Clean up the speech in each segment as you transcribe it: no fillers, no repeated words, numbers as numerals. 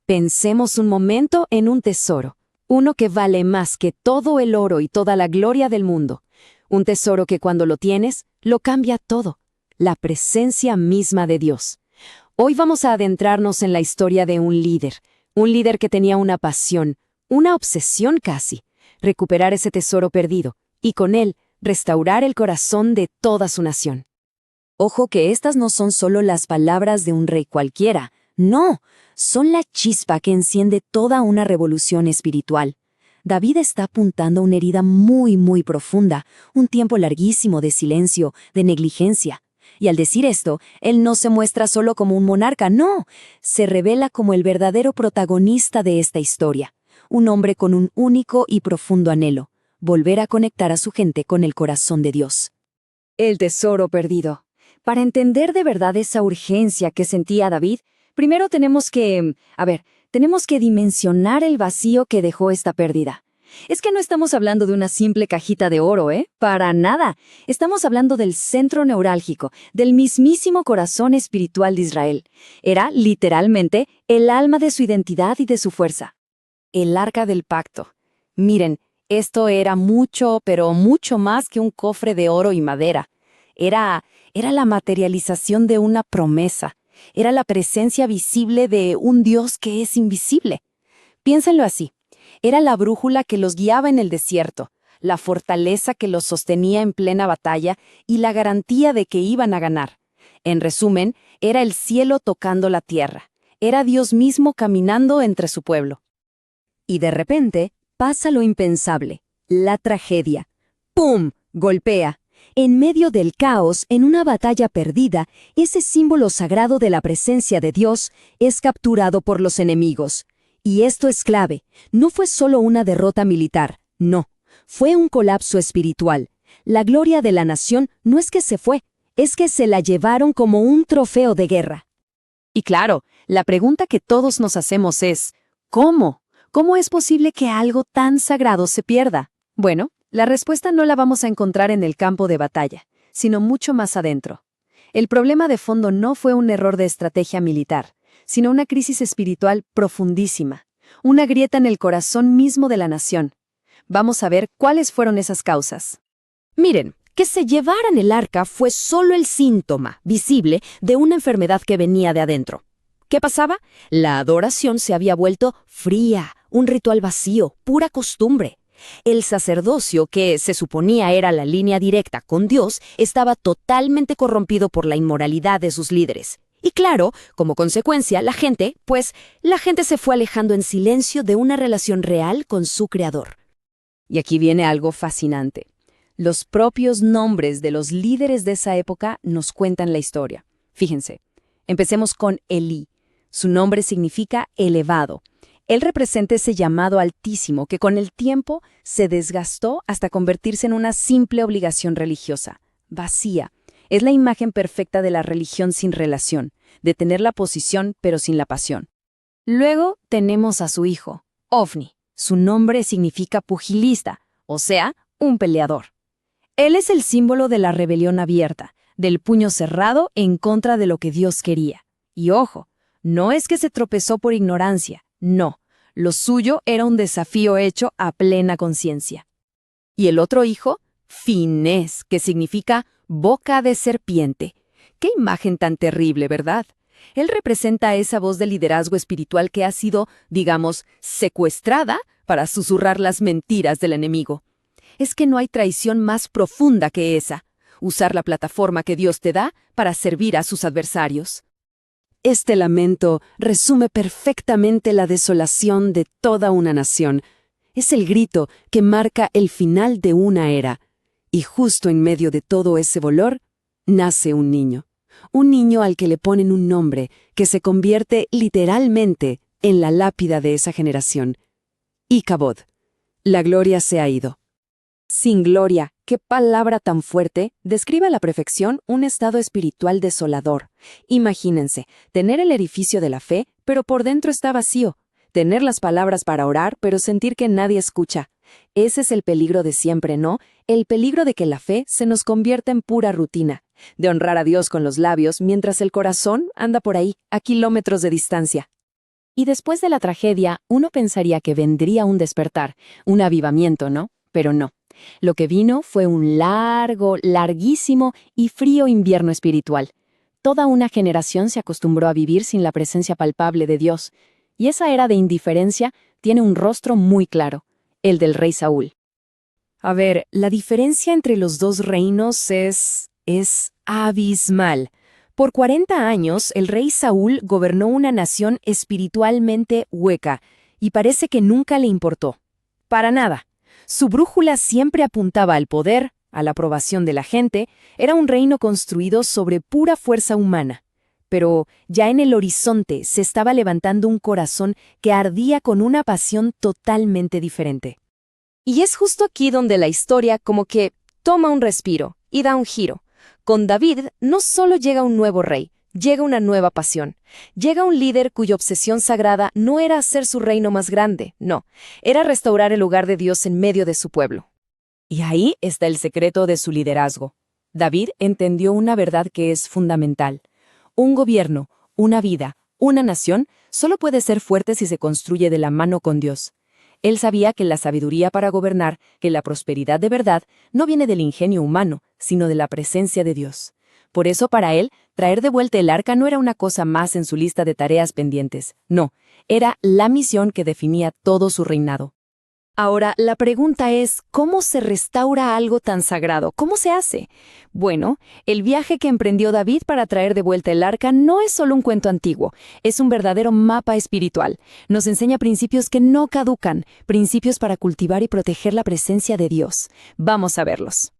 Pensemos un momento en un tesoro, uno que vale más que todo el oro y toda la gloria del mundo. Un tesoro que cuando lo tienes, lo cambia todo, la presencia misma de Dios. Hoy vamos a adentrarnos en la historia de un líder que tenía una pasión, una obsesión casi, recuperar ese tesoro perdido y con él restaurar el corazón de toda su nación. Ojo que estas no son solo las palabras de un rey cualquiera, no, son la chispa que enciende toda una revolución espiritual. David está apuntando a una herida muy profunda, un tiempo larguísimo de silencio, de negligencia. Y al decir esto, él no se muestra solo como un monarca, no, se revela como el verdadero protagonista de esta historia, un hombre con un único y profundo anhelo, volver a conectar a su gente con el corazón de Dios. El tesoro perdido. Para entender de verdad esa urgencia que sentía David, primero tenemos que dimensionar el vacío que dejó esta pérdida. Es que no estamos hablando de una simple cajita de oro, Para nada. Estamos hablando del centro neurálgico, del mismísimo corazón espiritual de Israel. Era, literalmente, el alma de su identidad y de su fuerza. El Arca del Pacto. Miren, esto era mucho, pero mucho más que un cofre de oro y madera. Era la materialización de una promesa. Era la presencia visible de un Dios que es invisible. Piénsenlo así. Era la brújula que los guiaba en el desierto, la fortaleza que los sostenía en plena batalla y la garantía de que iban a ganar. En resumen, era el cielo tocando la tierra. Era Dios mismo caminando entre su pueblo. Y de repente pasa lo impensable, la tragedia. ¡Pum! Golpea. En medio del caos, en una batalla perdida, ese símbolo sagrado de la presencia de Dios es capturado por los enemigos. Y esto es clave, no fue solo una derrota militar, no, fue un colapso espiritual. La gloria de la nación no es que se fue, es que se la llevaron como un trofeo de guerra. Y claro, la pregunta que todos nos hacemos es, ¿cómo? ¿Cómo es posible que algo tan sagrado se pierda? Bueno, la respuesta no la vamos a encontrar en el campo de batalla, sino mucho más adentro. El problema de fondo no fue un error de estrategia militar, sino una crisis espiritual profundísima, una grieta en el corazón mismo de la nación. Vamos a ver cuáles fueron esas causas. Miren, que se llevaran el arca fue solo el síntoma visible de una enfermedad que venía de adentro. ¿Qué pasaba? La adoración se había vuelto fría, un ritual vacío, pura costumbre. El sacerdocio, que se suponía era la línea directa con Dios, estaba totalmente corrompido por la inmoralidad de sus líderes. Y claro, como consecuencia, la gente se fue alejando en silencio de una relación real con su Creador. Y aquí viene algo fascinante. Los propios nombres de los líderes de esa época nos cuentan la historia. Fíjense, empecemos con Elí. Su nombre significa elevado. Él representa ese llamado altísimo que con el tiempo se desgastó hasta convertirse en una simple obligación religiosa, vacía. Es la imagen perfecta de la religión sin relación, de tener la posición pero sin la pasión. Luego tenemos a su hijo, Ofni. Su nombre significa pugilista, o sea, un peleador. Él es el símbolo de la rebelión abierta, del puño cerrado en contra de lo que Dios quería. Y ojo, no es que se tropezó por ignorancia, no. Lo suyo era un desafío hecho a plena conciencia. Y el otro hijo, Finés, que significa boca de serpiente. ¡Qué imagen tan terrible, ¿verdad? Él representa esa voz de liderazgo espiritual que ha sido, digamos, secuestrada para susurrar las mentiras del enemigo. Es que no hay traición más profunda que esa, usar la plataforma que Dios te da para servir a sus adversarios. Este lamento resume perfectamente la desolación de toda una nación. Es el grito que marca el final de una era. Y justo en medio de todo ese dolor, nace un niño al que le ponen un nombre que se convierte literalmente en la lápida de esa generación. Icabod. La gloria se ha ido. Sin gloria, qué palabra tan fuerte, describe a la perfección un estado espiritual desolador. Imagínense, tener el edificio de la fe, pero por dentro está vacío. Tener las palabras para orar, pero sentir que nadie escucha. Ese es el peligro de siempre, ¿no? El peligro de que la fe se nos convierta en pura rutina, de honrar a Dios con los labios mientras el corazón anda por ahí, a kilómetros de distancia. Y después de la tragedia, uno pensaría que vendría un despertar, un avivamiento, ¿no? Pero no. Lo que vino fue un largo, larguísimo y frío invierno espiritual. Toda una generación se acostumbró a vivir sin la presencia palpable de Dios, y esa era de indiferencia tiene un rostro muy claro, el del rey Saúl. A ver, la diferencia entre los dos reinos es abismal. Por 40 años, el rey Saúl gobernó una nación espiritualmente hueca, y parece que nunca le importó. Para nada. Su brújula siempre apuntaba al poder, a la aprobación de la gente, era un reino construido sobre pura fuerza humana. Pero ya en el horizonte se estaba levantando un corazón que ardía con una pasión totalmente diferente. Y es justo aquí donde la historia como que toma un respiro y da un giro. Con David no solo llega un nuevo rey, llega una nueva pasión. Llega un líder cuya obsesión sagrada no era hacer su reino más grande, no, era restaurar el lugar de Dios en medio de su pueblo. Y ahí está el secreto de su liderazgo. David entendió una verdad que es fundamental. Un gobierno, una vida, una nación, solo puede ser fuerte si se construye de la mano con Dios. Él sabía que la sabiduría para gobernar, que la prosperidad de verdad, no viene del ingenio humano, sino de la presencia de Dios. Por eso para él, traer de vuelta el arca no era una cosa más en su lista de tareas pendientes. No, era la misión que definía todo su reinado. Ahora, la pregunta es, ¿cómo se restaura algo tan sagrado? ¿Cómo se hace? Bueno, el viaje que emprendió David para traer de vuelta el arca no es solo un cuento antiguo, es un verdadero mapa espiritual. Nos enseña principios que no caducan, principios para cultivar y proteger la presencia de Dios. Vamos a verlos.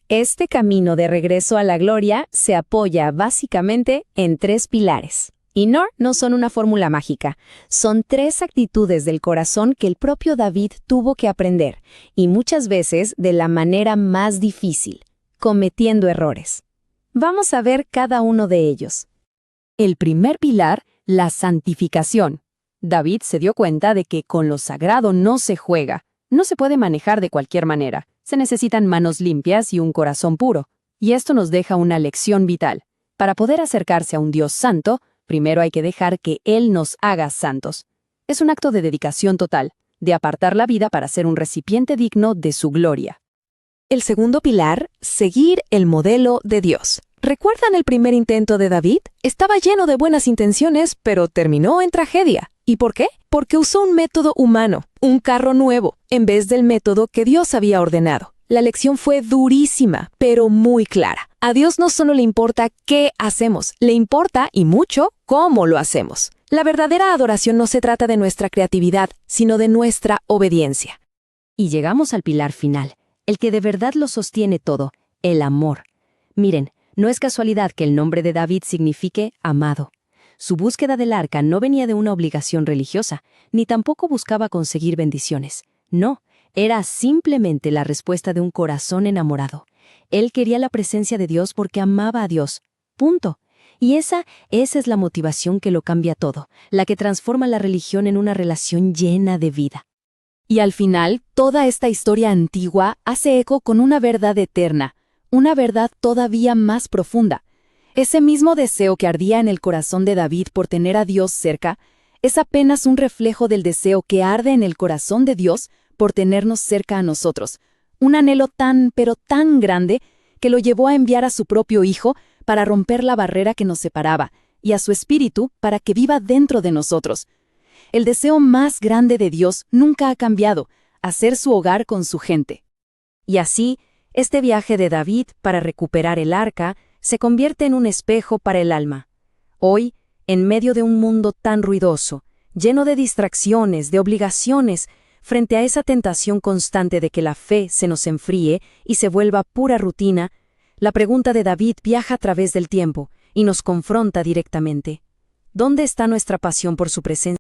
Este camino de regreso a la gloria se apoya básicamente en 3 pilares. Y no son una fórmula mágica, son 3 actitudes del corazón que el propio David tuvo que aprender, y muchas veces de la manera más difícil, cometiendo errores. Vamos a ver cada uno de ellos. El primer pilar, la santificación. David se dio cuenta de que con lo sagrado no se juega, no se puede manejar de cualquier manera, se necesitan manos limpias y un corazón puro, y esto nos deja una lección vital. Para poder acercarse a un Dios santo, primero hay que dejar que Él nos haga santos. Es un acto de dedicación total, de apartar la vida para ser un recipiente digno de su gloria. El segundo pilar, seguir el modelo de Dios. ¿Recuerdan el primer intento de David? Estaba lleno de buenas intenciones, pero terminó en tragedia. ¿Y por qué? Porque usó un método humano, un carro nuevo, en vez del método que Dios había ordenado. La lección fue durísima, pero muy clara. A Dios no solo le importa qué hacemos, le importa, y mucho, cómo lo hacemos. La verdadera adoración no se trata de nuestra creatividad, sino de nuestra obediencia. Y llegamos al pilar final, el que de verdad lo sostiene todo, el amor. Miren, no es casualidad que el nombre de David signifique amado. Su búsqueda del arca no venía de una obligación religiosa, ni tampoco buscaba conseguir bendiciones. No, era simplemente la respuesta de un corazón enamorado. Él quería la presencia de Dios porque amaba a Dios. Punto. Y esa es la motivación que lo cambia todo, la que transforma la religión en una relación llena de vida. Y al final, toda esta historia antigua hace eco con una verdad eterna, una verdad todavía más profunda. Ese mismo deseo que ardía en el corazón de David por tener a Dios cerca, es apenas un reflejo del deseo que arde en el corazón de Dios por tenernos cerca a nosotros. Un anhelo tan, pero tan grande, que lo llevó a enviar a su propio Hijo para romper la barrera que nos separaba, y a su Espíritu para que viva dentro de nosotros. El deseo más grande de Dios nunca ha cambiado, hacer su hogar con su gente. Y así, este viaje de David para recuperar el arca se convierte en un espejo para el alma. Hoy, en medio de un mundo tan ruidoso, lleno de distracciones, de obligaciones, frente a esa tentación constante de que la fe se nos enfríe y se vuelva pura rutina, la pregunta de David viaja a través del tiempo y nos confronta directamente. ¿Dónde está nuestra pasión por su presencia?